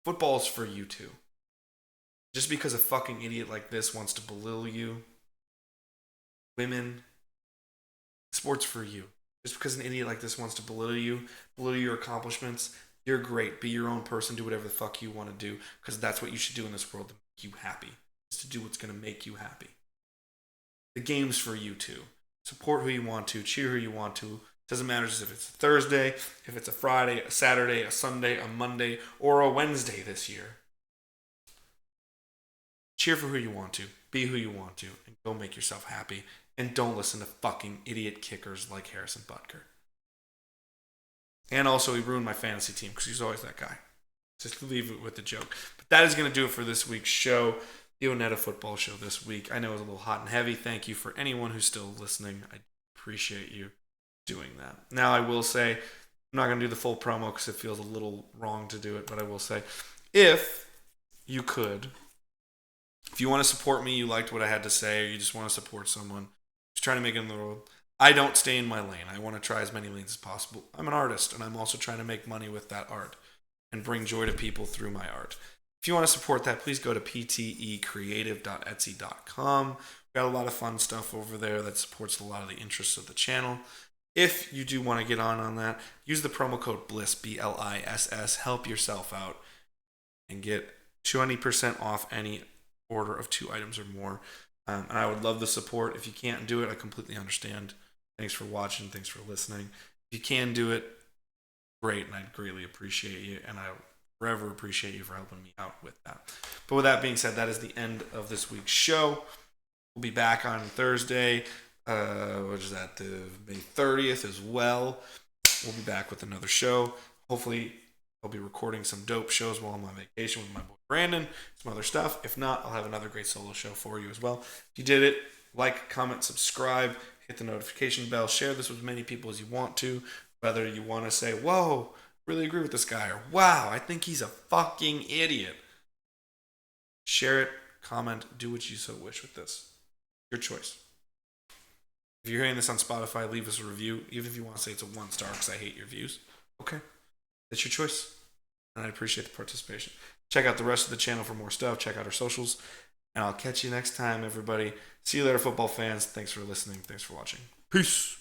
Football's for you too. Just because a fucking idiot like this wants to belittle you, women, sport's for you. Just because an idiot like this wants to belittle your accomplishments, you're great. Be your own person. Do whatever the fuck you want to do, because that's what you should do in this world to make you happy. Is to do what's going to make you happy. The game's for you too. Support who you want to. Cheer who you want to. Doesn't matter if it's a Thursday, if it's a Friday, a Saturday, a Sunday, a Monday, or a Wednesday this year. Cheer for who you want to. Be who you want to. And go make yourself happy. And don't listen to fucking idiot kickers like Harrison Butker. And also, he ruined my fantasy team because he's always that guy. Just leave it with the joke. But that is going to do it for this week's show. The ONETA football show this week. I know it was a little hot and heavy. Thank you for anyone who's still listening. I appreciate you doing that. Now, I will say, I'm not going to do the full promo because it feels a little wrong to do it, but I will say, if you could, if you want to support me, you liked what I had to say, or you just want to support someone, just trying to make it in the world, I don't stay in my lane. I want to try as many lanes as possible. I'm an artist, and I'm also trying to make money with that art and bring joy to people through my art. If you want to support that, please go to ptecreative.etsy.com. We've got a lot of fun stuff over there that supports a lot of the interests of the channel. If you do want to get on that, use the promo code BLISS, BLISS. Help yourself out and get 20% off any order of 2 items or more. And I would love the support. If you can't do it, I completely understand. Thanks for watching. Thanks for listening. If you can do it, great, and I'd greatly appreciate you, and I forever appreciate you for helping me out with that. But with that being said, that is the end of this week's show. We'll be back on Thursday. What is that? The May 30th as well. We'll be back with another show. Hopefully, I'll be recording some dope shows while I'm on vacation with my boy Brandon, some other stuff. If not, I'll have another great solo show for you as well. If you did it, like, comment, subscribe, hit the notification bell, share this with as many people as you want to. Whether you want to say, whoa, really agree with this guy, or wow, I think he's a fucking idiot. Share it, comment, do what you so wish with this. Your choice. If you're hearing this on Spotify, leave us a review, even if you want to say it's a 1 star because I hate your views. Okay, that's your choice, and I appreciate the participation. Check out the rest of the channel for more stuff. Check out our socials, and I'll catch you next time, everybody. See you later, football fans. Thanks for listening. Thanks for watching. Peace.